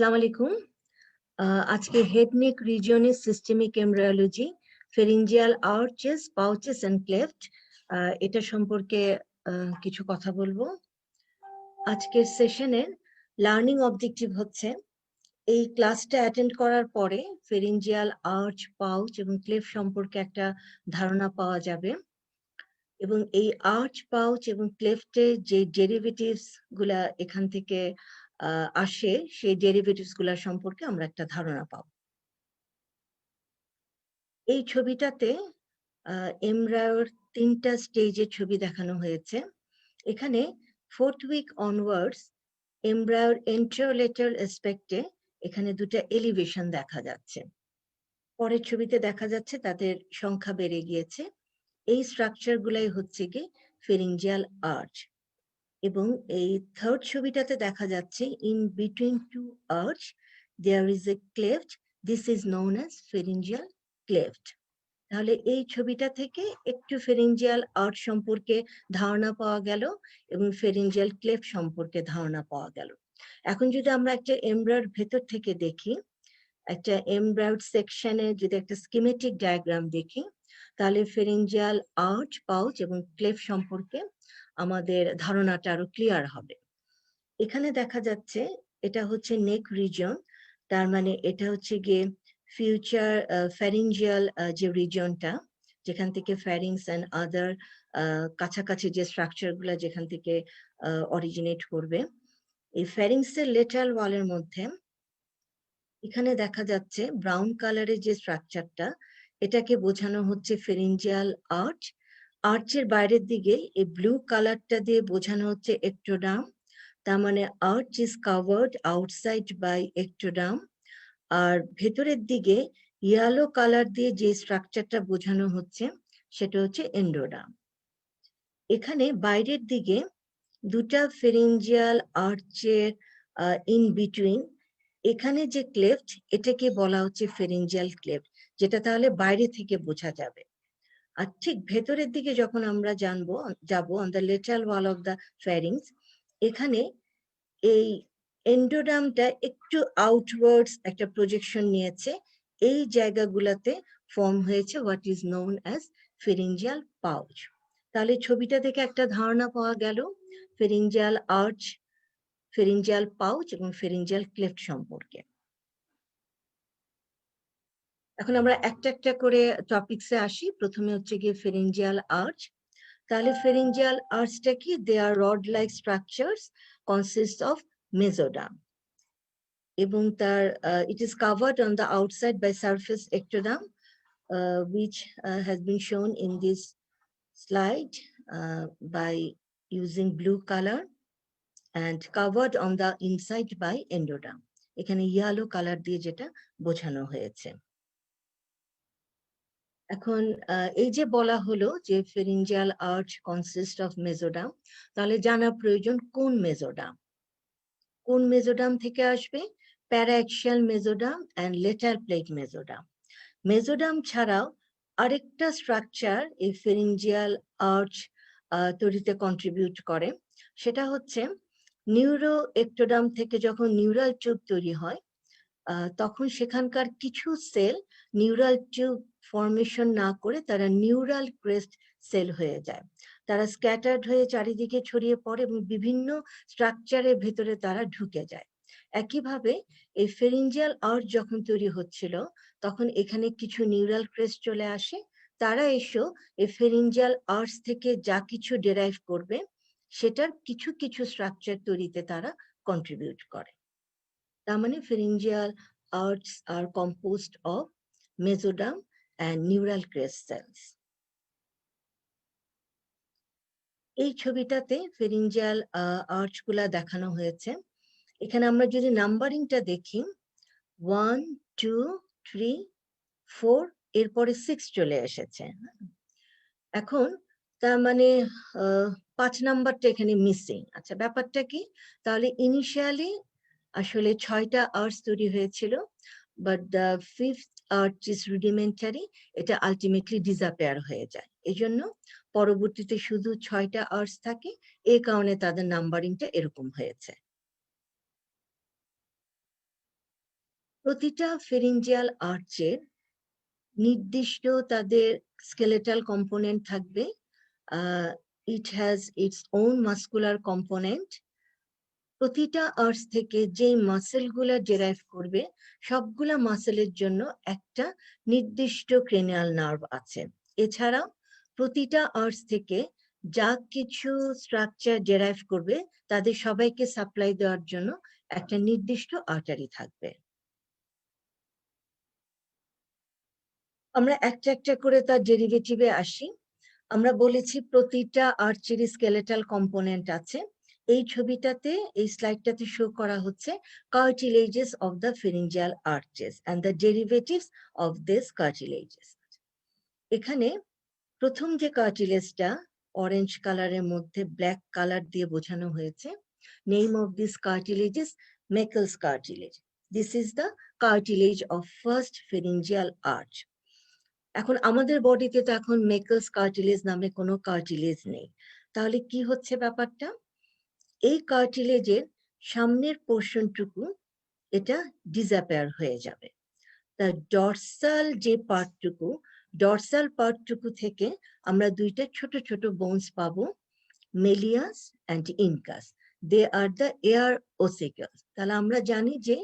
আসসালামু আলাইকুম। আজকে হেড নেক রিজিয়নের systemic embryology, pharyngeal arches, pouches and cleft এটা সম্পর্কে কিছু কথা বলবো। আজকের সেশনের লার্নিং অবজেক্টিভ হচ্ছে এই ক্লাসটা অ্যাটেন্ড করার পরে ফেরিঞ্জিয়াল আর্চ, পাউচ এবং ক্লেফট সম্পর্কে একটা ধারণা পাওয়া যাবে এবং এই আর্চ, পাউচ এবং ক্লেফটের যে ডেরিভেটিভস গুলা এখান থেকে আসে সেই ডেরিভেটিভস গুলা সম্পর্কে আমরা একটা ধারণা পাবো। এই ছবিটাতে এমব্রায়োর ৩টা স্টেজের ছবি দেখানো হয়েছে। এখানে 4th উইক অনওয়ার্ডস এমব্রায়োর এন্ট্রোলেটারাল অ্যাসপেক্টে এখানে দুটা এলিভেশন দেখা যাচ্ছে। পরের ছবিতে দেখা যাচ্ছে তাদের সংখ্যা বেড়ে গিয়েছে। এই স্ট্রাকচার গুলাই হচ্ছে গিয়ে ফেরিঞ্জিয়াল আর্চ এবং এই থার্ড ছবিটাতে দেখা যাচ্ছে in between two arch there is a cleft, this is known as pharyngeal cleft. তাহলে এই ছবিটা থেকে একটু ফেরিঞ্জিয়াল আর্চ সম্পর্কে ধারণা পাওয়া গেল এবং ফেরিঞ্জিয়াল ক্লেফট সম্পর্কে ধারণা পাওয়া গেল। এখন যদি আমরা একটা এমব্রায়োর ভেতর থেকে দেখি, একটা এমব্রায়োর সেকশনে যদি একটা স্কিমেটিক ডায়াগ্রাম দেখি, তাহলে ফেরিঞ্জিয়াল আর্চ, পাউচ এবং ক্লেফট সম্পর্কে আমাদের ধারণাটা আরো ক্লিয়ার হবে। এখানে দেখা যাচ্ছে এটা হচ্ছে নেক রিজন, তার মানে এটা হচ্ছে গিয়ে ফিউচার ফ্যারিঞ্জিয়াল যে রিজনটা, যেখান থেকে ফ্যারিংস অ্যান্ড আদার কাছাকাছি যে স্ট্রাকচার গুলা যেখান থেকে অরিজিনেট করবে। এই ফ্যারিংসের লেটারাল ওয়ালের মধ্যে এখানে দেখা যাচ্ছে ব্রাউন কালারের যে স্ট্রাকচারটা, এটাকে বোঝানো হচ্ছে ফেরিঞ্জিয়াল আর্চ। আর্চের বাইরের দিকে এই ব্লু কালারটা দিয়ে বোঝানো হচ্ছে এক্টোডার্ম, তার মানে arch is covered outside by ectoderm. আর ভেতরের দিকে ইয়েলো কালার দিয়ে যে স্ট্রাকচারটা বোঝানো হচ্ছে সেটা হচ্ছে এন্ডোডার্ম। এখানে বাইরের দিকে দুটা ফেরিঞ্জিয়াল আর্চের ইন বিটুইন এখানে যে ক্লেফট, এটাকে বলা হচ্ছে ফেরিঞ্জিয়াল ক্লেফট, যেটা তাহলে বাইরে থেকে বোঝা যাবে। আর ঠিক ভেতরের দিকে যখন আমরা যাব on the lateral wall of the ফ্যারিংস, এখানে এই এন্ডোডার্মটা একটু আউটওয়ার্ডস একটা প্রজেকশন নিয়েছে। এই জায়গাগুলোতে ফর্ম হয়েছে what is known as pharyngeal pouch. তাহলে ছবিটা থেকে একটা ধারণা পাওয়া গেল ফেরিঞ্জিয়াল আর্চ, ফেরিঞ্জিয়াল পাউচ এবং ফেরিঞ্জিয়াল ক্লেফট সম্পর্কে। এখন আমরা একটা একটা করে টপিকসে আসি। প্রথমে হচ্ছে গিয়ে ফেরিঞ্জিয়াল আর্চ। তাহলে ফেরিঞ্জিয়াল আর্চটা কি? They are rod like structures consist of mesoderm এবং তার it is covered on the outside by surface ectoderm, which has been shown in this slide by using blue color, and covered on the inside by endoderm. এখানে yellow color দিয়ে যেটা বোঝানো হয়েছে। এখন এই যে বলা হলো যে pharyngeal arch consist of mesoderm, তাহলে জানা প্রয়োজন কোন মেসোডার্ম। কোন মেসোডার্ম থেকে আসবে? Paraxial mesoderm and lateral plate mesoderm. Mesoderm ছাড়াও আরেকটা স্ট্রাকচার এই ফেরিঞ্জিয়াল আর্চ তৈরিতে কন্ট্রিবিউট করে, সেটা হচ্ছে নিউরো এক্টোডার্ম থেকে যখন নিউরাল টিউব তৈরি হয় তখন সেখানকার কিছু সেল নিউরাল টিউব ফর্মেশন না করে তারা নিউরাল ক্রেস্ট সেল হয়ে যায়। তারা স্ক্যাটার্ড হয়ে চারিদিকে ছড়িয়ে পড়ে এবং বিভিন্ন স্ট্রাকচারের ভেতরে তারা ঢুকে যায়। একইভাবে এই ফেরিঞ্জিয়াল আর্চ যখন তৈরি হচ্ছিল তখন এখানে কিছু নিউরাল ক্রেস্ট চলে আসে। তারা এসেও এই ফেরিঞ্জিয়াল আর্চ থেকে যা কিছু ডেরাইভ করবে সেটার কিছু কিছু স্ট্রাকচার তৈরিতে তারা কন্ট্রিবিউট করে। তার মানে pharyngeal arcs are composed of mesoderm and neural crest cells. এই ছবিটাতে ফেরিঞ্জিয়াল আর্চ গুলা দেখানো হয়েছে। এখানে আমরা যদি নাম্বারিংটা দেখি 1 2 3 4 এরপরে 6 চলে এসেছে। এখন তার মানে 5 নাম্বারটা এখানে মিসিং। আচ্ছা, ব্যাপারটা কি? তাহলে ইনিশিয়ালি আসলে 6টা আর্চ তৈরি হয়েছিল, but the 5th arch is rudimentary, এটা আলটিমেটলি ডিসঅ্যাপিয়ার হয়ে যায়। এজন্য পরবর্তীতে শুধু 6টা আর্চ থাকে, এই কারণে তাদের নাম্বারিংটা এরকম হয়েছে। প্রতিটা ফেরিঞ্জিয়াল আর্চের নির্দিষ্ট তাদের স্কেলেটাল কম্পোনেন্ট থাকবে। It has its own muscular component. প্রতিটা আর্চ থেকে যে মাসেলগুলা ডেরাইভ করবে সবগুলা মাসেলের জন্য একটা নির্দিষ্ট ক্রেনিয়াল নার্ভ আছে। এছাড়া প্রতিটা আর্চ থেকে যা কিছু স্ট্রাকচার ডেরাইভ করবে তাদের সবাইকে সাপ্লাই দেওয়ার জন্য একটা নির্দিষ্ট আর্টারি থাকবে। আমরা একটা একটা করে তার ডেরিভেটিভে আসি। আমরা বলেছি প্রতিটা আর্চেরই স্কেলেটাল কম্পোনেন্ট আছে। এই ছবিটাতে, এই স্লাইডটাতে শো করা হচ্ছে cartilages of the pharyngeal arches and the derivatives of this cartilages. এখানে প্রথম যে কার্টিলেজটা অরেঞ্জ কালারের মধ্যে ব্ল্যাক কালার দিয়ে বোঝানো হয়েছে, name of this cartilages Meckel's cartilage. This is the cartilage of first pharyngeal arch. এখন আমাদের বডিতে তো এখন মেকেলস কার্টিলেজ নামে কোনো কার্টিলেজ নেই। তাহলে কি হচ্ছে ব্যাপারটা? এই কার্টিলেজের সামনের পোর্শনটুকু এটা ডিসঅ্যাপিয়ার হয়ে যাবে। তা ডরসাল পার্টটুকু থেকে আমরা দুইটা ছোট ছোট বোনস পাবো, malleus and incus. They are the ear ossicles. তাহলে আমরা জানি যে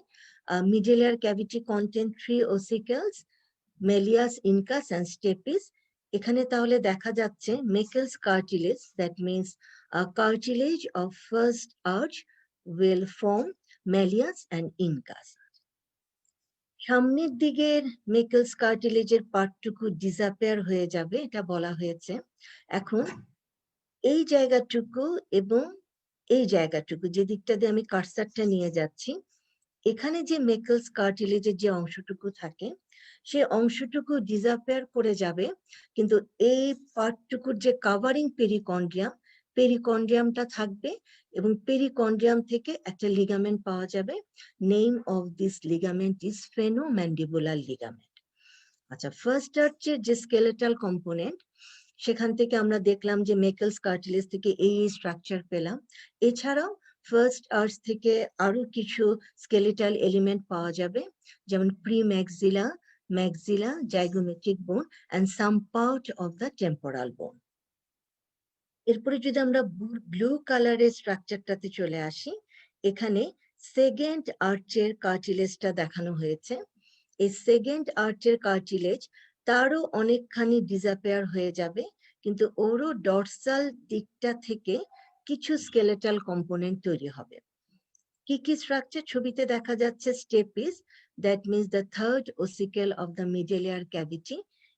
middle ear cavity content 3 ossicles, malleus, incus and stapes. এখানে তাহলে দেখা যাচ্ছে Meckel's cartilage, that means cartilage of first arch will form malleus and incus. সামনের দিকের মেকেলস কার্টিলেজের পার্টটুকু ডিসঅ্যাপিয়ার হয়ে যাবে, এটা বলা হয়েছে। এখন এই জায়গাটুকু এবং এই জায়গাটুকু, যে দিকটা দিয়ে আমি কার্সারটা নিয়ে যাচ্ছি, এখানে যে মেকেলস কার্টিলেজের যে অংশটুকু থাকে সে অংশটুকু ডিসঅ্যাপিয়ার করে যাবে, কিন্তু এই পার্টটুকুর যে কাভারিং পেরিকন্ড্রিয়ামটা থাকবে এবং পেরিকন্ড্রিয়াম থেকে একটা লিগামেন্ট পাওয়া যাবে। Name of this ligament is sphenomandibular ligament. আচ্ছা, ফার্স্ট আর্চের যে স্কেলেটাল কম্পোনেন্ট, সেখান থেকে আমরা দেখলাম যে মেকেলস কার্টিলেজ থেকে এই স্ট্রাকচার পেলাম। এছাড়াও ফার্স্ট আর্চ থেকে আরো কিছু স্কেলেটাল এলিমেন্ট পাওয়া যাবে, যেমন প্রিম্যাক্সিলা, maxilla, zygomatic bone and some part of the temporal bone. এরপরে যদি আমরা ব্লু কালারের স্ট্রাকচারটাতে চলে আসি, এখানে সেকেন্ড আর্চের কার্টিলেজটা দেখানো হয়েছে। এই সেকেন্ড আর্চের কার্টিলেজ তারও অনেকখানি ডিসঅ্যাপিয়ার হয়ে যাবে, কিন্তু ওরও ডরসাল দিকটা থেকে কিছু স্কেলেটাল কম্পোনেন্ট তৈরি হবে। কি কি স্ট্রাকচার ছবিতে দেখা যাচ্ছে? Stapes, that means the third ossicle of the middle ear cavity,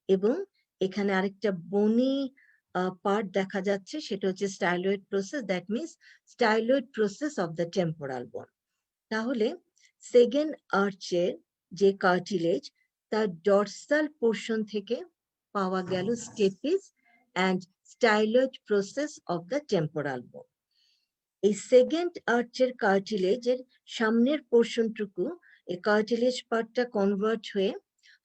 এবং এখানে আরেকটা বনি পার্ট দেখা যাচ্ছে, সেটা হচ্ছে styloid process, that means styloid process of the temporal bone. তাহলে সেকেন্ড আর্চের যে কার্টিলেজ, তার ডরসাল পোর্শন থেকে পাওয়া গেল stapes and styloid process of the temporal বোন। এই সেকেন্ড আর্চের কার্টিলেজের সামনের পোর্শনটুকু, এই কার্টিলেজ পার্টটা কনভার্ট হয়ে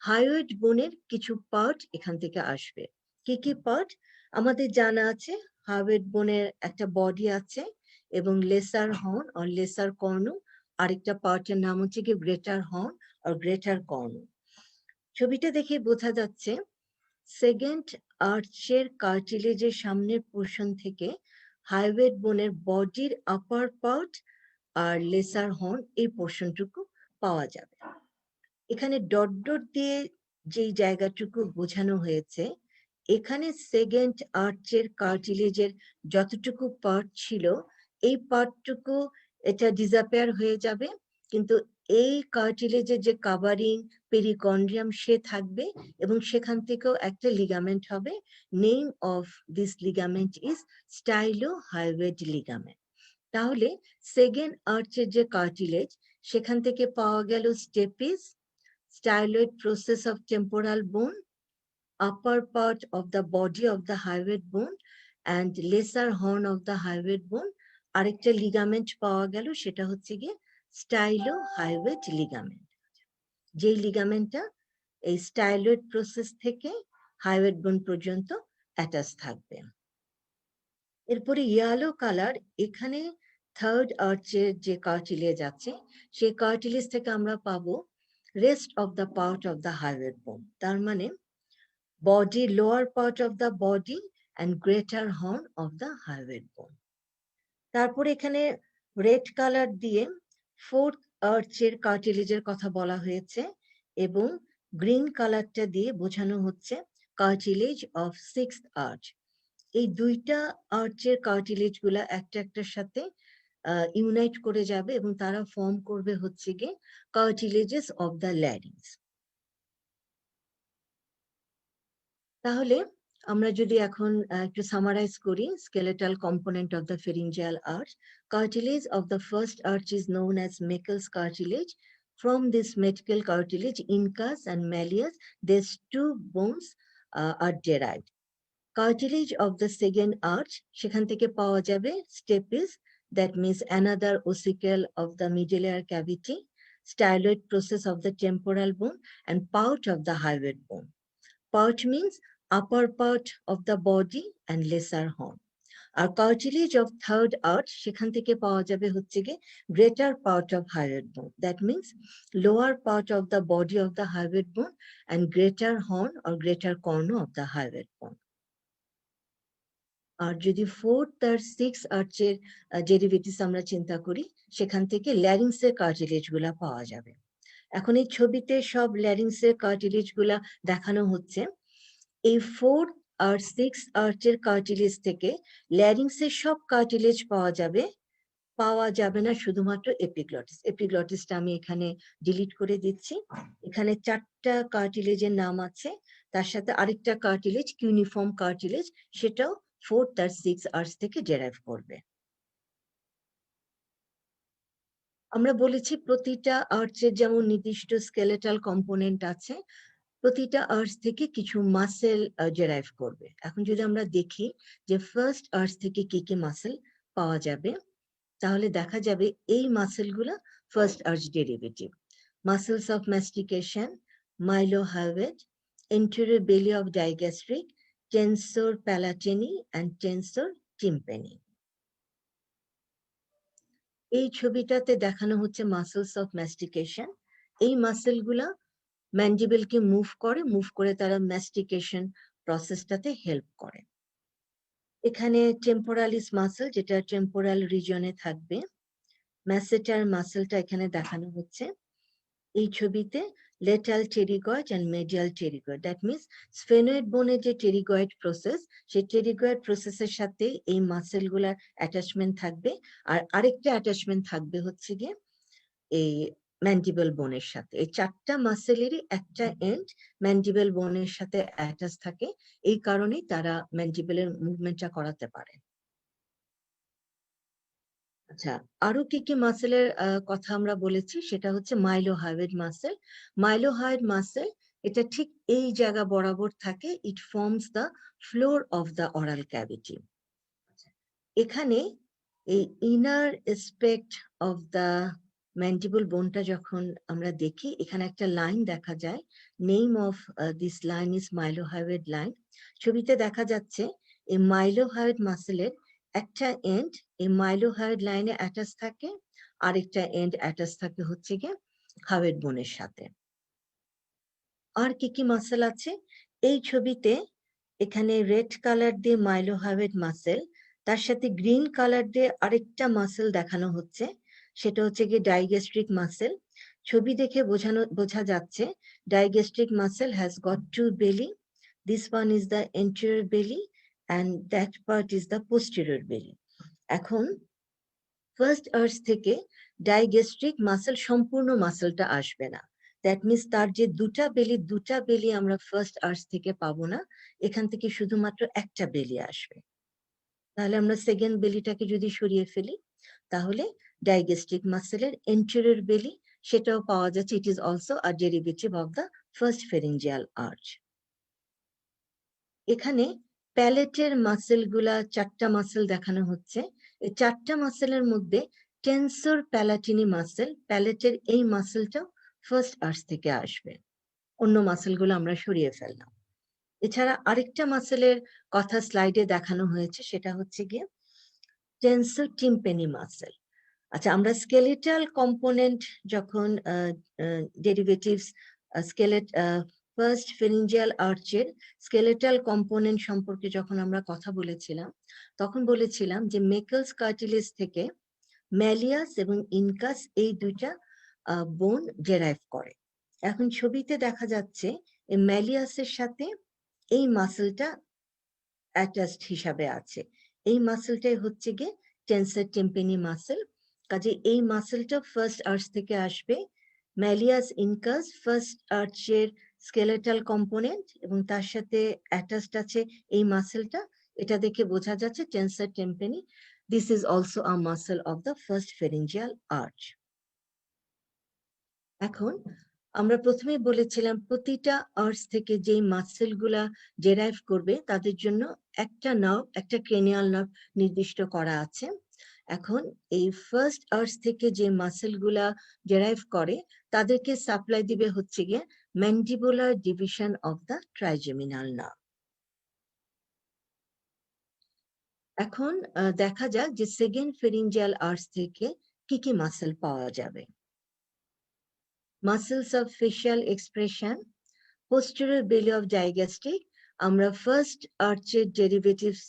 হাইওয়েড বোনের কিছু পার্ট এখান থেকে আসবে। কি কি পার্ট? আমাদের জানা আছে হাইওয়েড বোনের একটা বডি আছে এবং লেসার হর্ন আর লেসার কর্ন, আরেকটা পার্টের নাম হচ্ছে কি গ্রেটার হর্ন আর গ্রেটার কর্ন। ছবিটা দেখে বোঝা যাচ্ছে সেকেন্ড আর্চের কার্টিলেজের সামনের পোর্শন থেকে হাইওয়েড বোনের বডির আপার পার্ট আর লেসার হর্ন, এই পোর্শনটুকু পাওয়া যাবে। এখানে ডট ডট দিয়ে যেই জায়গাটুকু বোঝানো হয়েছে, এখানে সেকেন্ড আর্চের কার্টিলেজের যতটুকু পার্ট ছিল এই পার্টটুকু এটা ডিসঅ্যাপিয়ার হয়ে যাবে, কিন্তু এই কার্টিলেজের যে কাভারিং পেরিকন্ড্রিয়াম সে থাকবে এবং সেখান থেকেও একটা লিগামেন্ট হবে। Name of this ligament is stylohyoid ligament. তাহলে সেকেন্ড আর্চের যে কার্টিলেজ, সেখান থেকে পাওয়া গেল stapes, styloid process of temporal bone, upper part of the body of the hyoid bone and lesser horn of the hyoid bone. আরেকটা ligament পাওয়া গেল, সেটা হচ্ছে গিয়ে স্টাইলোহাইওয়েড লিগামেন্ট, যেই লিগামেন্টটা এই স্টাইলয়েড প্রসেস থেকে হাইওয়েড বোন পর্যন্ত অ্যাটাচ থাকবে। এরপরে ইয়েলো কালার, এখানে থার্ড আর্চের যে কার্টিলেজ আছে সেই কার্টিলেজ থেকে আমরা পাবো rest of the part of the hyoid bone. তার মানে body, lower part of the body and greater horn of the hyoid bone. তারপরে এখানে রেড কালার দিয়ে ফোর্থ আর্চের কার্টিলেজের কথা বলা হয়েছে এবং গ্রিন কালারটা দিয়ে বোঝানো হচ্ছে কার্টিলেজ অফ সিক্সথ আর্চ। এই দুইটা আর্চের কার্টিলেজ গুলা একটা একটার সাথে ইউনাইট করে যাবে এবং তারা ফর্ম করবে হচ্ছে গিয়ে কার্টিলেজেস অফ দ্য ল্যারিংস। তাহলে আমরা যদি এখন একটু সামারাইজ করি skeletal component of the pharyngeal arch, cartilage of the first arch is known as Meckel's cartilage. From this Meckel cartilage, incus and malleus, these two bones are derived. Cartilage of the second arch, সেখান থেকে পাওয়া যাবে stapes, that means another ossicle of the medullary cavity, styloid process of the temporal bone, and pouch of the hyoid bone. Pouch means upper part of the body and lesser horn. R cartilage of third arch, সেখান থেকে পাওয়া যাবে হচ্ছে গিয়ে greater part of hyoid bone. That means lower part of the body of the hyoid bone and greater horn or greater corner of the hyoid bone. আর যদি fourth আর six আর্চের derivatives আমরা চিন্তা করি, সেখান থেকে ল্যারিংসের কার্টিলেজ গুলা পাওয়া যাবে। এখন এই ছবিতে সব ল্যারিংসের কার্টিলেজ গুলা দেখানো হচ্ছে। এই ফোর্থ আর সিক্স আর্চের কার্টিলেজ থেকে ল্যারিংসের সব কার্টিলেজ পাওয়া যাবে না শুধুমাত্র এপিগ্লটিস। এপিগ্লটিসটা আমি এখানে ডিলিট করে দিচ্ছি। এখানে 4টা কার্টিলেজের নাম আছে, তার সাথে আরেকটা কার্টিলেজ কিউনিফর্ম কার্টিলেজ, সেটাও ফোর্থ আর সিক্স আর্চ থেকে ডেরাইভ করবে। আমরা বলেছি প্রতিটা আর্চের যেমন নির্দিষ্ট স্কেলেটাল কম্পোনেন্ট আছে, প্রতিটা আর্চ থেকে কিছু মাসেল ডেরাইভ করবে। এখন যদি আমরা দেখি যে ফার্স্ট আর্চ থেকে কি কি মাসেল পাওয়া যাবে, তাহলে দেখা যাবে এই মাসেলগুলো first arch derivative. Muscles of mastication, mylohyoid, anterior belly of digastric, tensor palatini and tensor tympani. এই ছবিটাতে দেখানো হচ্ছে মাসেলস অফ ম্যাস্টিকেশন। এই মাসেলগুলা ম্যান্ডিবেলকে মুভ করে তারা ম্যাস্টিকেশন প্রসেসটাতে হেল্প করে। এখানে টেম্পোরালিস মাসেল, যেটা টেম্পোরাল রিজনে থাকবে। ম্যাসেটার মাসেলটা এখানে দেখানো হচ্ছে এই ছবিতে। Lateral pterygoid and medial pterygoid, that means sphenoid বোনের যে টেরিগয়েড প্রসেস, সেই টেরিগয়েড প্রসেসের সাথে এই মাসেলগুলার অ্যাটাচমেন্ট থাকবে। আর আরেকটা অ্যাটাচমেন্ট থাকবে হচ্ছে গিয়ে এই ম্যান্ডিবল বোনের সাথে। এই 4টা মাসেলেরই একটা এন্ড ম্যান্ডিবল বোনের সাথে অ্যাটাচ থাকে, এই কারণেই তারা ম্যান্ডিবলের মুভমেন্টটা করাতে পারে। আচ্ছা, আরো কি কি মাসেলের কথা আমরা বলেছি, সেটা হচ্ছে মাইলোহাইয়েড মাসেল। মাইলোহাইয়েড মাসেল এটা ঠিক এই জায়গা বরাবর থাকে, it forms the floor of the oral cavity. এখানে এই inner aspect of the mandible বোনটা যখন আমরা দেখি, এখানে একটা লাইন দেখা যায়, name of this line is mylohyoid line. ছবিতে দেখা যাচ্ছে এই মাইলোহাইয়েড মাসেলের একটা এন্ড এই মাইলোহাইয়েড লাইনে অ্যাটাচ থাকে, আরেকটা এন্ড অ্যাটাচ থাকে হচ্ছে গিয়ে হাইয়েড বোনের সাথে। আর কি কি মাসেল আছে এই ছবিতে? এখানে রেড কালার দিয়ে মাইলোহাইয়েড মাসেল, তার সাথে গ্রিন কালার দিয়ে আরেকটা মাসেল দেখানো হচ্ছে, সেটা হচ্ছে গিয়ে ডাইগ্যাস্ট্রিক মাসেল। ছবি দেখে বোঝা যাচ্ছে ডাইগ্যাস্ট্রিক মাসেল হ্যাজ গট টু বেলি, this one is the anterior বেলি and that part is the posterior belly. এখন ফার্স্ট আর্চ থেকে ডাইগ্যাস্ট্রিক মাসেল সম্পূর্ণ মাসেলটা আসবে না, দ্যাট মিনস তার যে দুটা বেলি আমরা ফার্স্ট আর্চ থেকে পাবো না, এখান থেকে শুধুমাত্র একটা বেলি আসবে। তাহলে আমরা সেকেন্ড বেলিটাকে যদি সরিয়ে ফেলি, তাহলে ডাইগ্যাস্ট্রিক মাসেলের এন্টেরিয়র বেলি সেটাও পাওয়া যাচ্ছে, it is also a derivative of the first pharyngeal arch. এখানে প্যালেটের মাসেলগুলা 4টা মাসেল দেখানো হচ্ছে। এই 4টা মাসেলের মধ্যে টেন্সর প্যালাটিনি মাসেল, প্যালেটের এই মাসেলটাও ফার্স্ট আর্চ থেকে আসবে, অন্য মাসেলগুলো আমরা সরিয়ে ফেললাম। এছাড়া আরেকটা মাসেলের কথা স্লাইডে দেখানো হয়েছে, সেটা হচ্ছে গিয়ে টেন্সর টিম্পানি মাসেল। আচ্ছা, আমরা স্কেলেটাল কম্পোনেন্ট যখন derivatives first pharyngeal আর্চের skeletal component সম্পর্কে যখন আমরা কথা বলেছিলাম, তখন বলেছিলাম যে মেকলস কার্টিলেজ থেকে ম্যালিয়াস এবং ইনকাস এই দুইটা বোন ডেরাইভ করে। এখন ছবিতে দেখা যাচ্ছে এই ম্যালিয়াসের সাথে এই মাসেলটা অ্যাটাচড হিসাবে আছে। এই মাসেলটাই হচ্ছে গিয়ে টেন্সর টেম্পেনি মাসেল। কাজে এই মাসেলটা ফার্স্ট আর্চ থেকে আসবে। ম্যালিয়াস ইনকাস ফার্স্ট আর্চের স্কেলেটাল কম্পোনেন্ট এবং তার সাথে অ্যাটাচড আছে এই মাসেলটা। এটা দেখে বোঝা যাচ্ছে tensor tympani. This is also a muscle of the first pharyngeal arch. এখন আমরা প্রথমেই বলেছিলাম প্রতিটা আর্চ থেকে যেই মাসেলগুলা ডেরাইভ করবে তাদের জন্য একটা নার্ভ, একটা ক্রেনিয়াল নার্ভ নির্দিষ্ট করা আছে। এখন এই ফার্স্ট আর্চ থেকে যে মাসেলগুলা ডেরাইভ করে তাদেরকে সাপ্লাই দিবে হচ্ছে গিয়ে mandibular division of the trigeminal nerve. এখন দেখা যাক যে সেকেন্ড ফেরিঞ্জিয়াল আর্চ থেকে কি কি মাসেল পাওয়া যাবে। Muscles of facial expression, posterior belly of digastric, আমরা ফার্স্ট আর্চের ডেরিভেটিভস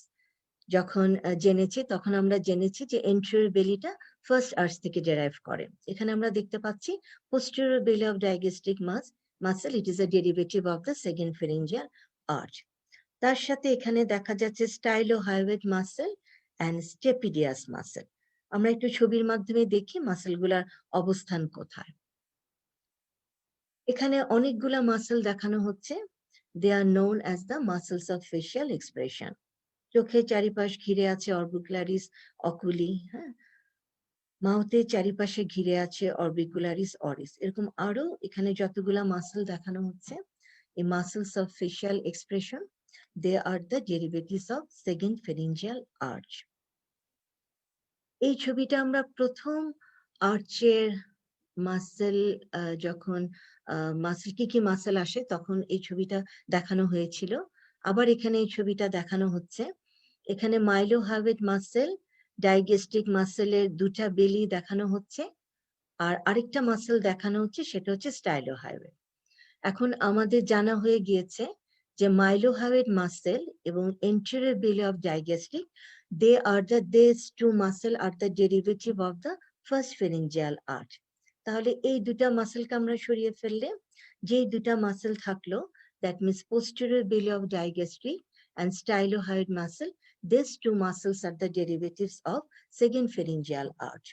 যখন জেনেছি তখন আমরা জেনেছি যে এন্টেরিয়র বেলিটা ফার্স্ট আর্চ থেকে ডেরাইভ করে। এখানে আমরা দেখতে পাচ্ছি posterior belly of digastric muscle, it is a derivative of the second pharyngeal arch. তার সাথে এখানে দেখা যাচ্ছে স্টাইলোহাইওয়েড মাসেল অ্যান্ড স্টেপিডিয়াস মাসেল। আমরা একটু ছবির মাধ্যমে দেখি মাসেলগুলার অবস্থান কোথায়। এখানে অনেকগুলা মাসেল দেখানো হচ্ছে। They are known as the muscles of facial expression. চোখের চারিপাশ ঘিরে আছে অরবিকুলারিস অকুলি, হ্যাঁ, মাউথের চারিপাশে ঘিরে আছে অরবিকুলারিস অরিস। এরকম আরো এখানে যতগুলা মাসেল দেখানো হচ্ছে, এই muscles of facial expression, they are the derivatives of second pharyngeal arch. এই ছবিটা আমরা প্রথম আর্চের মাসেল যখন মাসেল কি কি মাসেল আসে তখন এই ছবিটা দেখানো হয়েছিল। আবার এখানে এই ছবিটা দেখানো হচ্ছে। এখানে মাইলোহাইওয়েড মাসেল, ডাইগেস্টিক মাসেলের দুটা বেলি দেখানো হচ্ছে, আর আরেকটা মাসেল দেখানো হচ্ছে সেটা হচ্ছে স্টাইলোহাইওয়েড। এখন আমাদের জানা হয়ে গিয়েছে যে মাইলোহাইওয়েড মাসেল এবং anterior belly of digastric, these two muscle are the derivative of the first pharyngeal arch. তাহলে এই দুটা মাসেলকে আমরা সরিয়ে ফেললে যেই দুটা মাসেল থাকলো, that means posterior belly of digastric and stylohyoid muscle, these two muscles are the derivatives of second pharyngeal arch.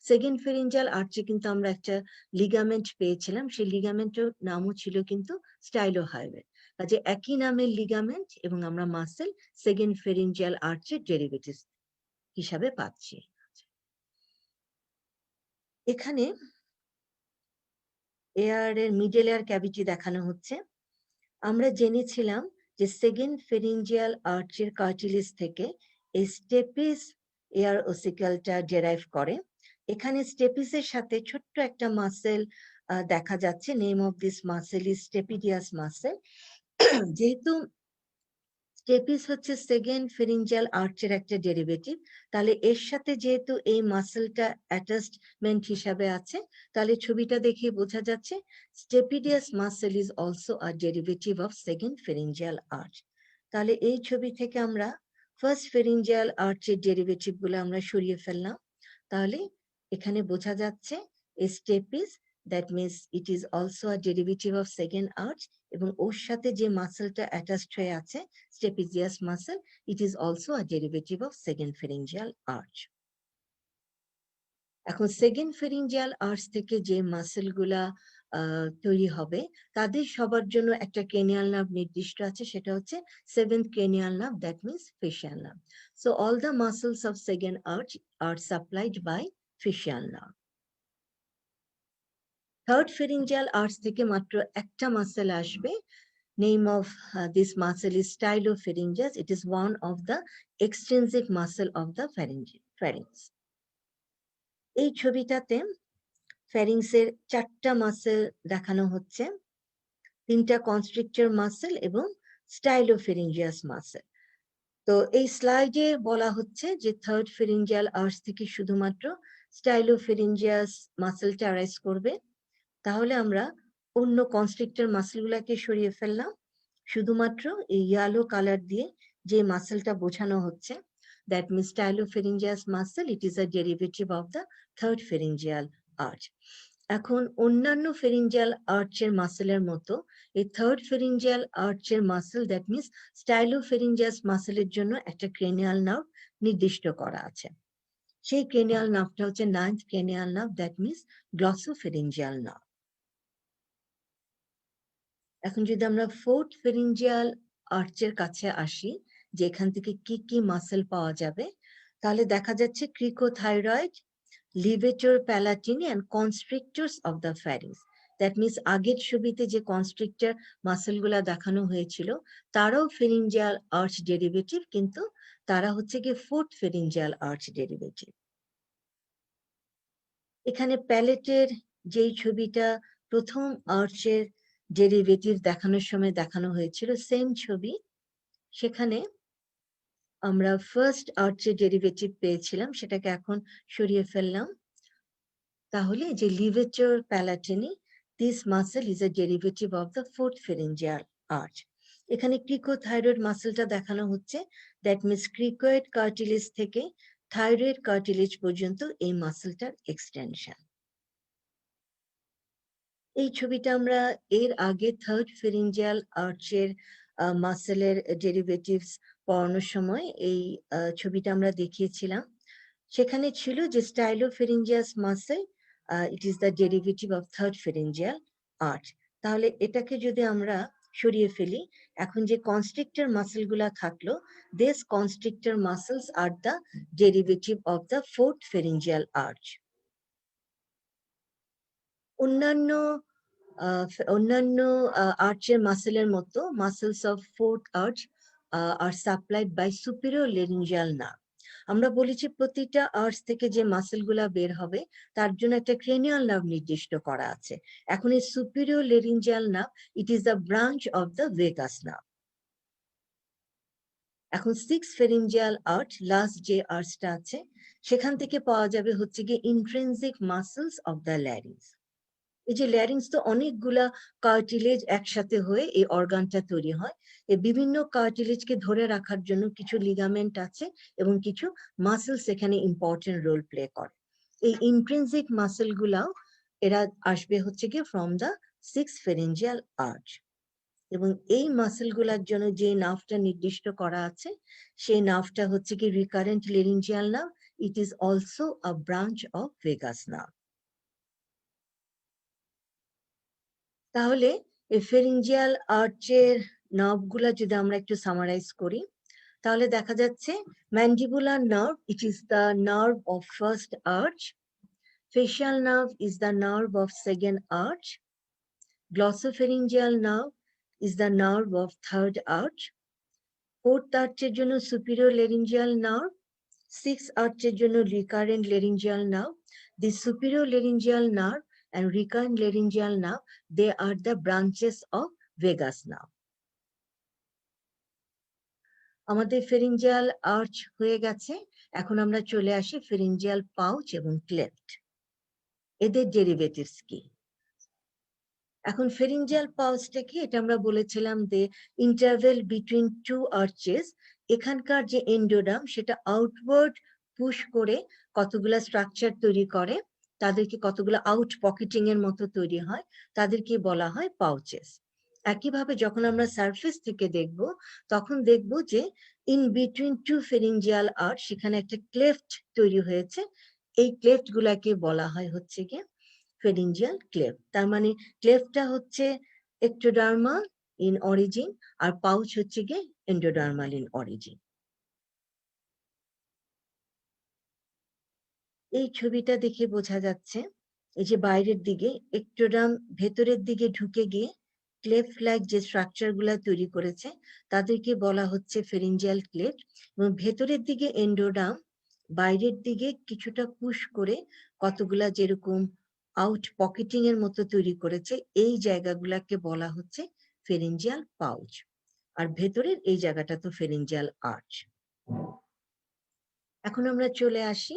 Second pharyngeal আর্চে কিন্তু আমরা একটা লিগামেন্ট পেয়েছিলাম, সেই লিগামেন্টের নামও ছিল কিন্তু স্টাইলোহাইওয়েড। কাজে একই নামের লিগামেন্ট এবং আমরা মাসেল সেকেন্ড ফেরিঞ্জিয়াল আর্চের ডেরিভেটিভস হিসাবে পাচ্ছি। এখানে এয়ার এর মিডল এয়ার ক্যাভিটি দেখানো হচ্ছে। আমরা জেনেছিলাম যে সেকেন্ড ফেরিঞ্জিয়াল আর্চের কার্টিলেজ থেকে এই স্টেপিস এয়ার ওসিকলটা ডেরাইভ করে। এখানে স্টেপিসের সাথে ছোট্ট একটা মাসেল দেখা যাচ্ছে। Name of this muscle is stapedius muscle. যেহেতু স্টেপিস হচ্ছে সেকেন্ড ফেরিঞ্জিয়াল আর্চের একটা ডেরিভেটিভ, তাহলে এর সাথে যেহেতু এই মাসেলটা অ্যাটাচমেন্ট হিসাবে আছে, তাহলে ছবিটা দেখে বোঝা যাচ্ছে stapedius muscle is also a derivative of second pharyngeal arch. তাহলে এই ছবি থেকে আমরা ফার্স্ট ফেরিঞ্জিয়াল আর্চের ডেরিভেটিভ গুলো আমরা সরিয়ে ফেললাম। তাহলে এখানে বোঝা যাচ্ছে stapes, that means it is also a derivative of second arch, এবং ওর সাথে যে মাসেলটা অ্যাটাচড হয়ে আছে stapedius muscle, it is also a derivative of second pharyngeal arch. এখন সেকেন্ড ফেরিঞ্জিয়াল আর্চ থেকে যে মাসেলগুলা তৈরি হবে তাদের সবার জন্য একটা ক্রেনিয়াল নার্ভ নির্দিষ্ট আছে, সেটা হচ্ছে seventh cranial nerve, that means facial nerve. So all the muscles of second arch are supplied by facial nerve. Third pharyngeal arch থেকে মাত্র একটা মাসেল আসবে। Name of this muscle is stylopharyngeus. It is one of the extrinsic muscle of the pharynx. এই ছবিটাতে ফ্যারিংসের চারটা muscle দেখানো হচ্ছে, তিনটা কনস্ট্রিক্টর মাসেল এবং স্টাইলোফেরিঞ্জিয়াস মাসেল। তো এই স্লাইডে বলা হচ্ছে যে থার্ড ফেরিঞ্জিয়াল আর্চ থেকে শুধুমাত্র স্টাইলোফেরিঞ্জিয়াস মাসেলটা অ্যারাইজ করবে। তাহলে আমরা অন্য কনস্ট্রিক্টর মাসেলগুলোকে সরিয়ে ফেললাম, শুধুমাত্র এই ইয়েলো কালার দিয়ে যে মাসেলটা বোঝানো হচ্ছে, that means stylopharyngeus muscle, it is a derivative of the third pharyngeal arch. এখন অন্যান্য ফেরিঞ্জিয়াল আর্চের মাসেলের মতো এই থার্ড ফেরিঞ্জিয়াল আর্চের মাসেল, দ্যাট মিনস স্টাইলোফেরিঞ্জিয়াস মাসেলের জন্য একটা ক্রেনিয়াল নার্ভ নির্দিষ্ট করা আছে। সেই ক্রেনিয়াল নার্ভটা হচ্ছে 9th cranial nerve, that means গ্লসোফেরিঞ্জিয়াল nerve. এখন যদি আমরা 4th ফেরিঞ্জিয়াল আর্চের কাছে আসি, যে এখান থেকে কি কি মাসেল পাওয়া যাবে, তাহলে দেখা যাচ্ছে cricothyroid, levator palatini and constrictors of the pharynx. That means আগের ছবিতে যে কনস্ট্রিক্টর মাসেলগুলা দেখানো হয়েছিল তারাও ফেরিঞ্জিয়াল আর্চ ডেরিভেটিভ, কিন্তু তারা হচ্ছে গিয়ে 4th ফেরিঞ্জিয়াল আর্চ ডেরিভেটিভ। এখানে প্যালেটের যেই ছবিটা প্রথম আর্চের ডেরিভেটিভ দেখানোর সময় দেখানো হয়েছিল, সেম ছবি, সেখানে আমরা ফার্স্ট আর্চের ডেরিভেটিভ পেয়েছিলাম, সেটাকে এখন সরিয়ে ফেললাম। তাহলে যে levator palatini, this muscle is a derivative of the 4th pharyngeal arch. এখানে ক্রিকোথাইরয়েড মাসেলটা দেখানো হচ্ছে, দ্যাট মিনস ক্রিকয়েড কার্টিলেজ থেকে থাইরয়েড কার্টিলেজ পর্যন্ত এই মাসেলটার এক্সটেনশন। এই ছবিটা আমরা এর আগে থার্ড ফেরিঞ্জিয়াল আর্চের মাসেলের ডেরিভেটিভস পড়ানোর সময় এই ছবিটা আমরা দেখিয়েছিলাম। সেখানে ছিল যে stylopharyngeus muscle, it is the derivative of third pharyngeal arch. তাহলে এটাকে যদি আমরা সরিয়ে ফেলি, এখন যে কনস্ট্রিক্টর মাসেলগুলা থাকলো, this constrictor muscles are the derivative of the 4th pharyngeal arch. অন্যান্য আর্চের মাসেলের মতো muscles of 4th arch are supplied by superior laryngeal nerve. আমরা বলেছি প্রতিটা আর্চ থেকে যে মাসেলগুলা বের হবে তার জন্য একটা ক্রেনিয়াল নার্ভ নির্দিষ্ট করা আছে। এখন এই superior laryngeal nerve, it is the branch of the vagus nerve. এখন 6th ফেরিঞ্জিয়াল আর্চ, লাস্ট যে আর্চটা আছে, সেখান থেকে পাওয়া যাবে হচ্ছে গিয়ে intrinsic muscles of the larynx. এই যে ল্যারিংস তো অনেকগুলা কার্টিলেজ একসাথে হয়ে এই অর্গানটা তৈরি হয়। এই বিভিন্ন কার্টিলেজকে ধরে রাখার জন্য কিছু লিগামেন্ট আছে এবং কিছু মাসেলস এখানে ইম্পর্টেন্ট রোল প্লে করে। এই ইন্ট্রিনসিক মাসেল গুলাও এরা আসবে হচ্ছে গিয়ে ফ্রম দ্য 6th ফেরিঞ্জিয়াল আর্চ। এবং এই মাসেল গুলার জন্য যে নার্ভটা নির্দিষ্ট করা আছে, সেই নার্ভটা হচ্ছে কি recurrent laryngeal nerve, it is also a branch of vagus nerve. তাহলে এই ফেরিঞ্জিয়াল আর্চের নার্ভগুলা যদি আমরা একটু সামারাইজ করি, তাহলে দেখা যাচ্ছে mandibular nerve, it is the nerve of first arch, facial nerve is the nerve of second arch, glossopharyngeal nerve is the nerve of third arch, 4th আর্চের জন্য সুপিরিয়র লেরিঞ্জিয়াল নার্ভ, 6th আর্চের জন্য recurrent laryngeal nerve. The superior laryngeal nerve and recurrent laryngeal nerve, they are the branches of vagus nerve. আমাদের ফেরিঞ্জিয়াল arch হয়ে গেছে, এখন আমরা চলে আসি ফেরিঞ্জিয়াল পাউচ এবং ক্লেফট। এদের ডেরিভেটিভস কি? এখন ফেরিঞ্জিয়াল পাউচটা কি, এটা আমরা বলেছিলাম যে ইন্টারভেল বিটুইন টু আর্চেস, এখানকার যে এন্ডোডাম সেটা আউটওয়ার্ড পুশ করে কতগুলা স্ট্রাকচার তৈরি করে, তাদেরকে কতগুলো আউট পকেটিং এর মতো তৈরি হয়, তাদেরকে বলা হয় পাউচেস। একইভাবে যখন আমরা সারফেস থেকে দেখব, তখন দেখব যে ইন বিটুইন টু ফেরিঞ্জিয়াল আর্চ সেখানে একটা ক্লেফট তৈরি হয়েছে, এই ক্লেফট গুলাকে বলা হয় হচ্ছে গিয়ে ফেরিঞ্জিয়াল ক্লেফট। তার মানে ক্লেফটটা হচ্ছে এক্টোডার্মাল ইন অরিজিন আর পাউচ হচ্ছে গিয়ে এন্ডোডার্মাল ইন অরিজিন। এই ছবিটা দেখে বোঝা যাচ্ছে এই যে বাইরের দিকে এক্টোডার্ম ভেতরের দিকে ঢুকে গিয়ে ক্লেফট লাইক যে স্ট্রাকচার গুলা তৈরি করেছে তাদেরকে বলা হচ্ছে ফেরিঞ্জিয়াল ক্লেফট, এবং ভেতরের দিকে এন্ডোডার্ম বাইরের দিকে কিছুটা পুশ করে কতগুলা যেরকম আউট পকেটিং এর মতো তৈরি করেছে, এই জায়গাগুলাকে বলা হচ্ছে ফেরিঞ্জিয়াল পাউচ। আর ভেতরের এই জায়গাটা তো ফেরিঞ্জিয়াল আর্চ। এখন আমরা চলে আসি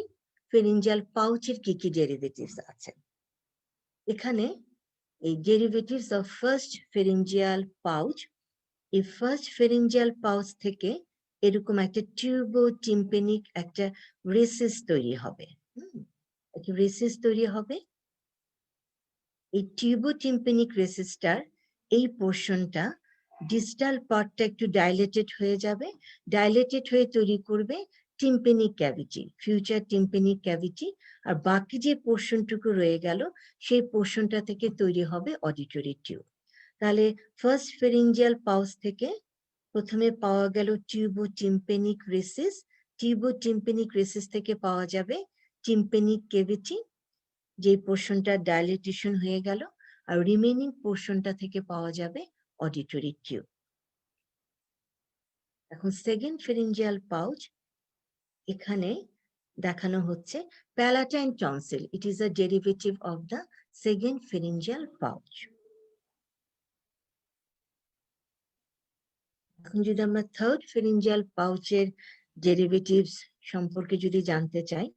ফেরিঞ্জিয়াল পাউচের কি কি ডেরিভেটিভস আছে। এখানে এই ডেরিভেটিভস অফ ফার্স্ট ফেরিঞ্জিয়াল পাউচ, এই ফার্স্ট ফেরিঞ্জিয়াল পাউচ থেকে এরকম একটা টিউবোটিম্পেনিক একটা রেসিস তৈরি হবে। একটা রেসিস তৈরি হবে। এই টিউবোটিম্পেনিক রেসিসটার এই পোর্শনটা ডিস্টাল পার্টটা একটু ডাইলেটেড হয়ে যাবে, ডাইলেটেড হয়ে তৈরি করবে tympanic cavity, future tympanic cavity. আর বাকি যে পোর্শনটুকু রয়ে গেল সেই পোর্শনটা থেকে তৈরি হবে অডিটরি টিউব। তাহলে ফার্স্ট ফেরিঞ্জিয়াল পাউচ থেকে প্রথমে পাওয়া গেল টিউবোটিম্পেনিক রেসিস, টিউবোটিম্পেনিক রেসিস থেকে পাওয়া যাবে টিম্পেনিক ক্যাভিটি, যে পোর্শনটা ডাইলেটেশন হয়ে গেল, আর রিমেইনিং পোর্শনটা থেকে পাওয়া যাবে অডিটরি টিউব। এখন সেকেন্ড ফেরিঞ্জিয়াল পাউচ, এখানে দেখানো হচ্ছে palatine tonsil. It is a derivative of the second pharyngeal pouch. এখন যদি আমরা থার্ড ফেরিঞ্জিয়াল পাউচের ডেরিভেটিভস সম্পর্কে যদি জানতে চাই,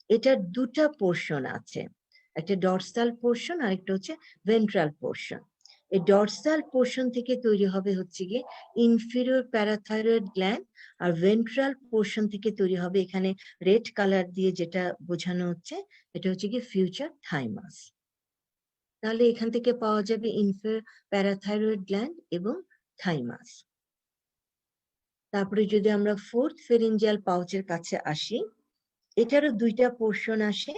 এটার দুটা পোর্শন আছে, একটা ডরসাল পোর্শন আর একটা হচ্ছে ভেন্ট্রাল পোর্শন। এই ডরসাল পোর্শন থেকে তৈরি হবে হচ্ছে গিয়ে ইনফেরিয়র প্যারাথাইরয়েড গ্ল্যান্ড, আর ভেন্ট্রাল পোর্শন থেকে তৈরি হবে, এখানে রেড কালার দিয়ে যেটা বোঝানো হচ্ছে এটা হচ্ছে গিয়ে ফিউচার থাইমাস। তাহলে এখান থেকে পাওয়া যাবে ইনফেরিয়র প্যারাথাইরয়েড গ্ল্যান্ড এবং থাইমাস। তারপরে যদি আমরা ফোর্থ ফেরিঞ্জিয়াল পাউচের কাছে আসি, এটারও দুইটা পোর্শন আছে।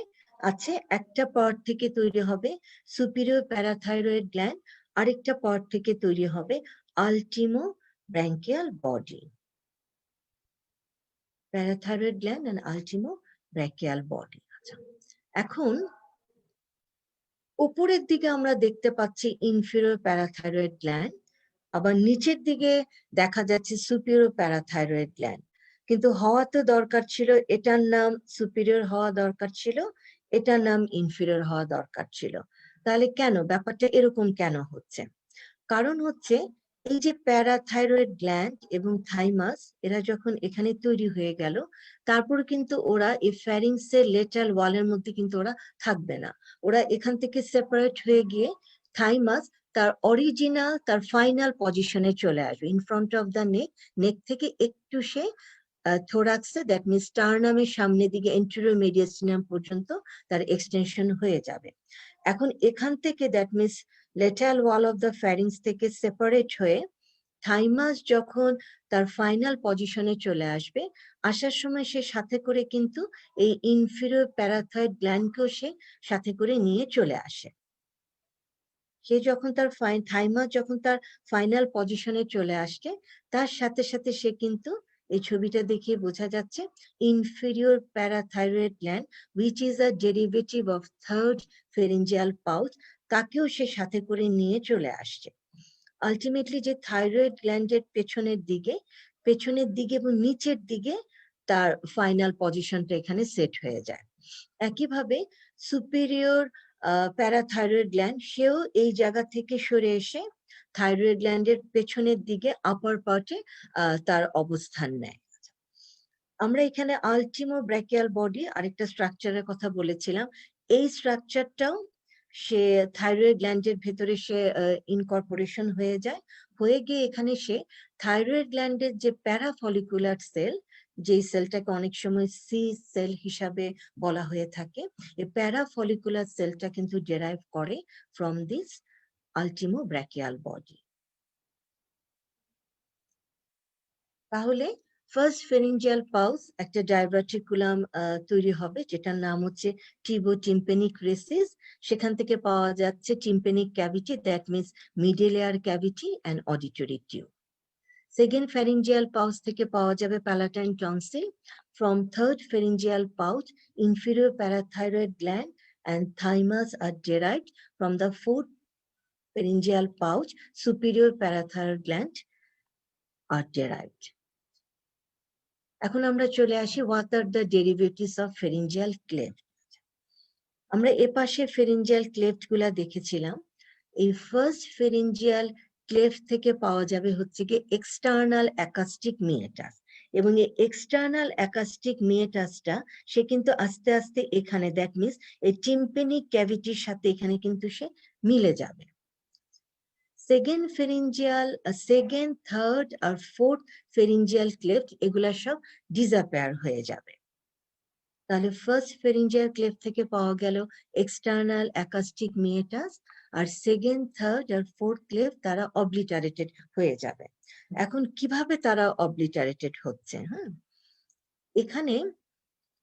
একটা পার্ট থেকে তৈরি হবে সুপিরিয়র প্যারাথাইরয়েড গ্ল্যান্ড, আরেকটা পার্ট থেকে তৈরি হবে ultimobranchial body. Parathyroid gland and ultimobranchial body. এখন উপরের দিকে আমরা দেখতে পাচ্ছি ইনফেরিয়র প্যারাথাইরয়েড গ্ল্যান্ড, আবার নিচের দিকে দেখা যাচ্ছে সুপিরিয়র প্যারাথাইরয়েড গ্ল্যান্ড। কিন্তু হওয়া তো দরকার ছিল, এটার নাম সুপিরিয়র হওয়া দরকার ছিল, এটার নাম ইনফেরিয়র হওয়া দরকার ছিল। তাহলে কেন ব্যাপারটা এরকম কেন হচ্ছে? কারণ হচ্ছে এই যে প্যারাথাইরয়েড গ্ল্যান্ড এবং থাইমাস, এরা যখন এখানে তৈরি হয়ে গেল, তারপর কিন্তু ওরা এই ফ্যারিংসের লেটারাল ওয়ালের মধ্যে কিন্তু ওরা থাকবে না, ওরা এখান থেকে সেপারেট হয়ে গিয়ে থাইমাস তার অরিজিনাল, তার ফাইনাল পজিশনে চলে আসবে in front of the neck. Neck থেকে একটু সে থোরাক্সে, দ্যাট মিনস স্টারনামের সামনের দিকে এন্টেরিয়র মেডিয়াস্টিনাম পর্যন্ত তার এক্সটেনশন হয়ে যাবে। এখন এখান থেকে that means lateral wall of the ফ্যারিংস থেকে সেপারেট হয়ে থাইমাস যখন তার ফাইনাল পজিশনে চলে আসবে, আসার সময় সে সাথে করে কিন্তু এই ইনফেরিয়র প্যারাথাইরয়েড গ্ল্যান্ডকেও সে সাথে করে নিয়ে চলে আসে। সে যখন তার থাইমাস যখন তার ফাইনাল পজিশনে চলে আসছে, তার সাথে সাথে সে কিন্তু এই ছবিটা দেখে বোঝা যাচ্ছে inferior parathyroid gland which is a derivative of third pharyngeal pouch, তাকেও সে সাথে করে নিয়ে চলে আসছে। আলটিমেটলি যে থাইরয়েড গ্ল্যান্ডের পেছনের দিকে এবং নিচের দিকে তার ফাইনাল পজিশনটা এখানে সেট হয়ে যায়। একইভাবে সুপিরিয়র প্যারাথাইরয়েড গ্ল্যান্ড, সেও এই জায়গা থেকে সরে এসে থাইরয়েড গ্ল্যান্ডের পেছনের দিকে আপার পার্টে তার অবস্থান নেয়। আমরা এখানে আল্টিমো ব্র্যাকিয়াল বডি আরেকটা স্ট্রাকচারের কথা বলেছিলাম, এই স্ট্রাকচারটাও সে থাইরয়েড গ্ল্যান্ডের ভেতরে সে ইনকর্পোরেশন হয়ে যায়, হয়ে গিয়ে এখানে সে থাইরয়েড গ্ল্যান্ডের যে প্যারাফলিকুলার সেল, যেই সেলটাকে অনেক সময় সি সেল হিসাবে বলা হয়ে থাকে, এই প্যারাফলিকুলার সেলটা কিন্তু ডেরাইভ করে ফ্রম দিস আল্টিমো ব্র্যাকিয়াল বডি। তাহলে ফার্স্ট ফেরিঞ্জিয়াল পাউচ একটা ডাইভার্টিকুলাম তৈরি হবে, যেটার নাম হচ্ছে টিম্পেনিক রেসিস। সেখান থেকে পাওয়া যাচ্ছে tympanic cavity, that means middle ear cavity and auditory tube. Second pharyngeal pouch থেকে পাওয়া যাবে palatine tonsil. From third pharyngeal pouch inferior parathyroid gland and thymus are derived from the fourth pharyngeal pouch, superior parathyroid gland are derived. এখন আমরা চলে আসি what are the derivatives of pharyngeal cleft. আমরা এপাশে ফেরিঞ্জিয়াল cleft গুলা দেখেছিলাম। এই first ফেরিঞ্জিয়াল cleft থেকে পাওয়া যাবে হচ্ছে কি এক্সটার্নাল অ্যাকাস্টিক মিয়েটাস। এবং এই এক্সটার্নাল অ্যাকাস্টিক মিয়েটাসটা সে কিন্তু আস্তে আস্তে এখানে, দ্যাট মিনস এই টিম্পেনিক ক্যাভিটির সাথে এখানে কিন্তু সে মিলে যাবে। সেকেন্ড ফেরিঞ্জিয়াল, সেকেন্ড, থার্ড আর ফোর্থ ফেরিঞ্জিয়াল ক্লেফট এগুলা সব ডিসঅ্যাপিয়ার হয়ে যাবে। তাহলে ফার্স্ট ফেরিঞ্জিয়াল ক্লেফট থেকে পাওয়া গেল এক্সটার্নাল অ্যাকাস্টিক মিয়েটাস, আর সেকেন্ড, থার্ড আর ফোর্থ ক্লেফট তারা অবলিটারেটেড হয়ে যাবে। এখন কিভাবে তারা অবলিটারেটেড হচ্ছে? হ্যাঁ, এখানে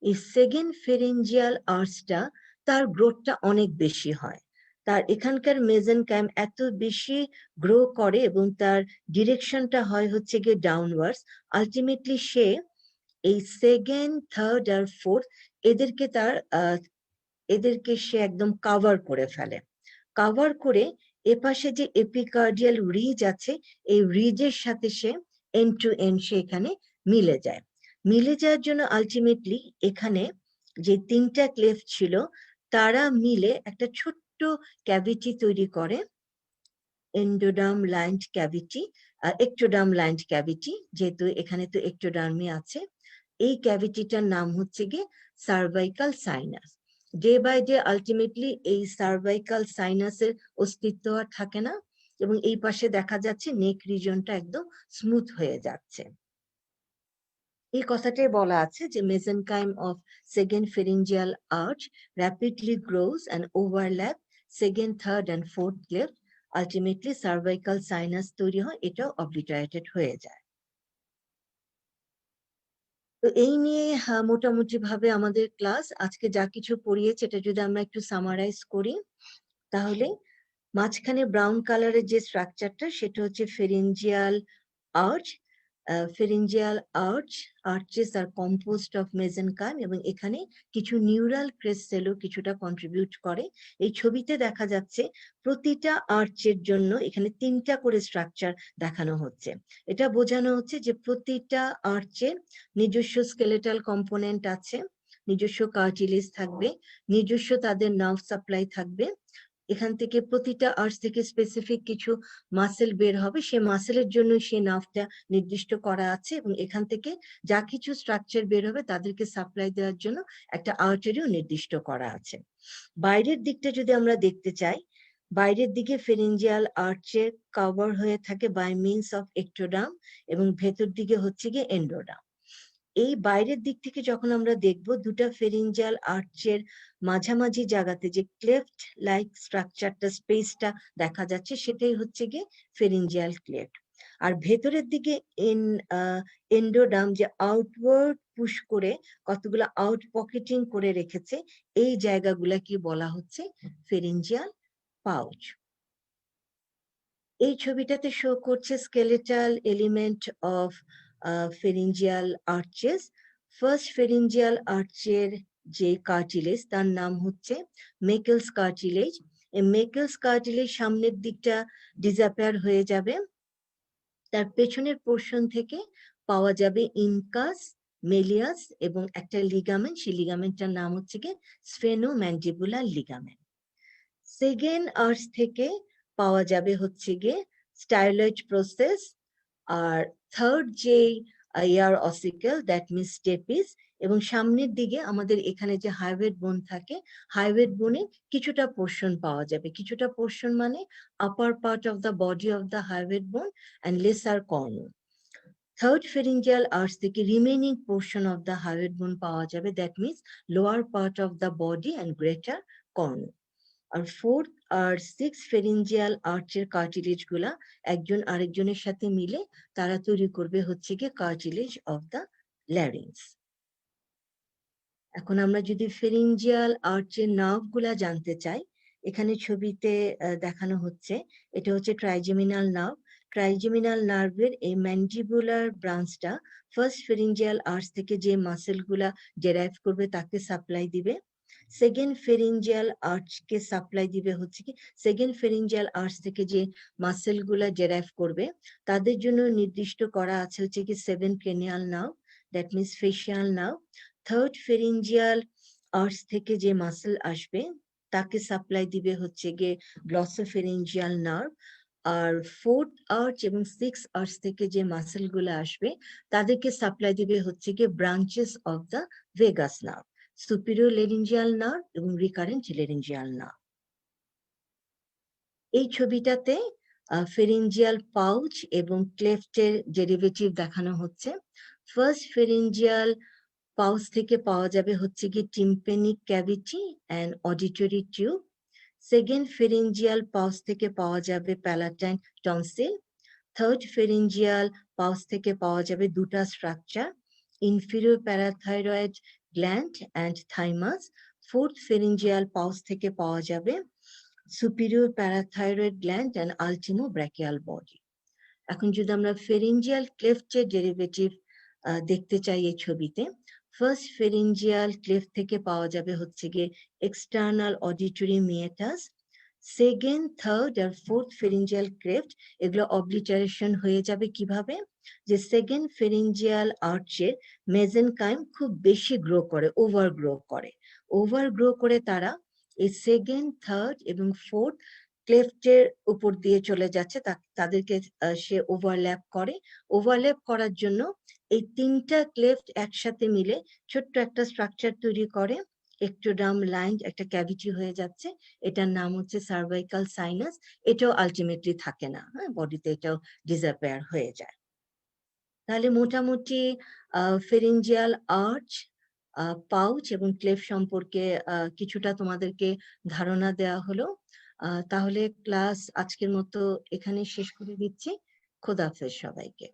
এই সেকেন্ড ফেরিঞ্জিয়াল আর্চটা তার গ্রোথটা অনেক বেশি হয়, তার এখানকার মেজেনকাইম এত বেশি গ্রো করে এবং তার ডিরেকশনটা হয় হচ্ছে গিয়ে ডাউনওয়ার্ডস। আলটিমেটলি সে এই সেকেন্ড, থার্ড আর ফোর্থ এদেরকে সে একদম কাভার করে ফেলে। কাভার করে এপাশে যে এপিকার্ডিয়াল রিজ আছে এই রিজের সাথে সে এন্ড টু এন্ড সে এখানে মিলে যায়। মিলে যাওয়ার জন্য আলটিমেটলি এখানে যে তিনটা ক্লেফট ছিল তারা মিলে একটা ছোট্ট ক্যাভিটি তৈরি করে, endoderm lined cavity, ectoderm lined cavity, যেহেতু এখানে তো একটোডার্মি আছে। এই ক্যাভিটিটার নাম হচ্ছে গিয়ে cervical sinus. Day by day ultimately এই সার্ভাইকাল সাইনাসের অস্তিত্ব আর থাকে না এবং এই পাশে দেখা যাচ্ছে নেক রিজনটা একদম স্মুথ হয়ে যাচ্ছে। এই কথাটাই বলা আছে যে mesenchyme of second pharyngeal arch rapidly grows and overlap second, third and fourth cleft, ultimately cervical sinus তৈরি হয়, এটাও অবলিটারেটেড হয়ে যায়। তো এই নিয়ে মোটামুটি ভাবে আমাদের ক্লাস আজকে যা কিছু পড়িয়েছে এটা যদি আমরা একটু সামারাইজ করি, তাহলে মাঝখানে ব্রাউন কালারের যে স্ট্রাকচারটা সেটা হচ্ছে pharyngeal arch. Pharyngeal arches are composed of mesenchyme এবং এখানে কিছু নিউরাল ক্রেস্ট সেলও কিছুটা কন্ট্রিবিউট করে। এই ছবিতে দেখা যাচ্ছে প্রতিটা আর্চের জন্য এখানে তিনটা করে স্ট্রাকচার দেখানো হচ্ছে। এটা বোঝানো হচ্ছে যে প্রতিটা আর্চের নিজস্ব স্কেলেটাল কম্পোনেন্ট আছে, নিজস্ব কার্টিলেজ থাকবে, নিজস্ব তাদের নার্ভ সাপ্লাই থাকবে। এখান থেকে প্রতিটা আর্চ থেকে স্পেসিফিক কিছু মাসেল বের হবে, সে মাসেলের জন্য সেই নার্ভটা নির্দিষ্ট করা আছে এবং এখান থেকে যা কিছু স্ট্রাকচার বের হবে তাদেরকে সাপ্লাই দেওয়ার জন্য একটা আর্টারিও নির্দিষ্ট করা আছে। বাইরের দিকটা যদি আমরা দেখতে চাই, বাইরের দিকে ফেরিঞ্জিয়াল আর্চের কভার হয়ে থাকে বাই মিনস অফ একটোডার্ম এবং ভেতর দিকে হচ্ছে গিয়ে এন্ডোডার্ম। এই বাইরের দিক থেকে যখন আমরা দেখব দুটা ফেরিঞ্জিয়াল আর্চের মাঝামাঝি জায়গাতে যে ক্লেফট লাইক স্ট্রাকচারটা, স্পেসটা দেখা যাচ্ছে সেটাই হচ্ছে গিয়ে ফেরিঞ্জিয়াল ক্লেফট। আর ভেতরের দিকে এন্ডোডার্ম যে আউটওয়ার্ড পুশ করে কতগুলো আউট পকেটিং করে রেখেছে, এই জায়গাগুলা কি বলা হচ্ছে ফেরিঞ্জিয়াল পাউচ। এই ছবিটাতে শো করছে skeletal element of pharyngeal arches. First pharyngeal আর্চের যে কার্টিলেজ তার নাম হচ্ছে মেকেলস কার্টিলেজ। এই মেকেলস কার্টিলেজ সামনের দিকটা ডিসঅ্যাপিয়ার হয়ে যাবে, তার পেছনের পোর্শন থেকে পাওয়া যাবে ইনকাস, মেলিয়াস এবং একটা লিগামেন্ট, সেই লিগামেন্টটার নাম হচ্ছে গিয়ে স্ফেনোম্যান্ডিবুলার লিগামেন্ট। সেকেন্ড আর্চ থেকে পাওয়া যাবে হচ্ছে গিয়ে স্টাইলয়েড প্রসেস, আর থার্ড যে ইয়ার অসিকেল দ্যাট মিনস স্টেপিস, এবং সামনের দিকে আমাদের এখানে যে হাইওয়েড বোন থাকে, হাইওয়েড বোনে কিছুটা পোর্শন পাওয়া যাবে, কিছুটা পোর্শন মানে upper part of the body of the hyoid bone and lesser corner. Third pharyngeal arch থেকে remaining portion of the hyoid bone পাওয়া যাবে, that means lower part of the body and greater corner. আর fourth আর six pharyngeal আর্চের cartilage গুলা একজন আরেকজনের সাথে মিলে তারা তৈরি করবে হচ্ছে গিয়ে কার্টিলেজ অফ দ্য ল্যারিংস। এখন আমরা যদি ফেরিঞ্জিয়াল আর্চের নার্ভ গুলা জানতে চাই, এখানে ছবিতে দেখানো হচ্ছে এটা হচ্ছে ট্রাইজেমিনাল নার্ভ। ট্রাইজেমিনাল নার্ভের এই ম্যান্ডিবুলার ব্রাঞ্চটা ফার্স্ট ফেরিঞ্জিয়াল আর্চ থেকে যে মাসেল গুলা ডেরাইভ করবে তাকে সাপ্লাই দিবে। সেকেন্ড ফেরিঞ্জিয়াল আর্চকে সাপ্লাই দিবে হচ্ছে কি সেকেন্ড ফেরিঞ্জিয়াল আর্চ থেকে যে মাসেল গুলা ডেরাইভ করবে তাদের জন্য নির্দিষ্ট করা আছে হচ্ছে কি seven cranial nerve, that means facial nerve. Third pharyngeal arch থেকে যে মাসেল আসবে তাকে সাপ্লাই দিবে হচ্ছে গিয়ে গ্লসোফেরিঞ্জিয়াল নার্ভ। আর 4th আর্চ এবং 6th আর্চ থেকে যে মাসেল গুলো আসবে তাদেরকে সাপ্লাই দিবে হচ্ছে গিয়ে branches of the vagus nerve, superior laryngeal nerve এবং রিকারেন্ট লেরিঞ্জিয়াল নার্ভ। এই ছবিটাতে ফেরিঞ্জিয়াল পাউচ এবং ক্লেফটের ডেরিভেটিভ দেখানো হচ্ছে। ফার্স্ট ফেরিঞ্জিয়াল পাউচ থেকে পাওয়া যাবে হচ্ছে গিয়ে tympanic cavity and auditory tube. Second pharyngeal pouch থেকে পাওয়া যাবে palatine tonsil. Third pharyngeal pouch থেকে পাওয়া যাবে দুটা structure, inferior parathyroid gland and thymus. Fourth pharyngeal pouch থেকে পাওয়া যাবে superior parathyroid gland and ultimobrachial body. এখন যদি আমরা ফেরিঞ্জিয়াল ক্লেফটের ডেরিভেটিভ দেখতে চাই এই ছবিতে, ফার্স্ট ফেরিঞ্জিয়াল ক্লেফট থেকে পাওয়া যাবে হচ্ছে গিয়ে এক্সটার্নাল অডিটরি মিয়েটাস। সেকেন্ড, থার্ড আর ফোর্থ ফেরিঞ্জিয়াল ক্লেফট এগুলো অবলিটারেশন হয়ে যাবে কিভাবে, যে সেকেন্ড ফেরিঞ্জিয়াল আর্চের মেজেনকাইম খুব বেশি গ্রো করে, ওভার গ্রো করে তারা এই সেকেন্ড, থার্ড এবং ফোর্থ ক্লেফটের উপর দিয়ে চলে যাচ্ছে, তাদেরকে সে ওভারল্যাপ করার জন্য এই তিনটা ক্লেফট একসাথে মিলে ছোট্ট একটা স্ট্রাকচার তৈরি করে, একটোডার্ম লাইন একটা ক্যাভিটি হয়ে যাচ্ছে, এটার নাম হচ্ছে সার্ভাইকাল সাইনাস। এটাও আলটিমেটলি থাকে না, হ্যাঁ, বডিতে এটাও ডিসঅ্যাপিয়ার হয়ে যায়। তাহলে মোটামুটি ফেরিঞ্জিয়াল আর্চ, পাউচ এবং ক্লেফ সম্পর্কে কিছুটা তোমাদেরকে ধারণা দেওয়া হলো। তাহলে ক্লাস আজকের মতো এখানে শেষ করে দিচ্ছি। খোদাহাফেজ সবাইকে।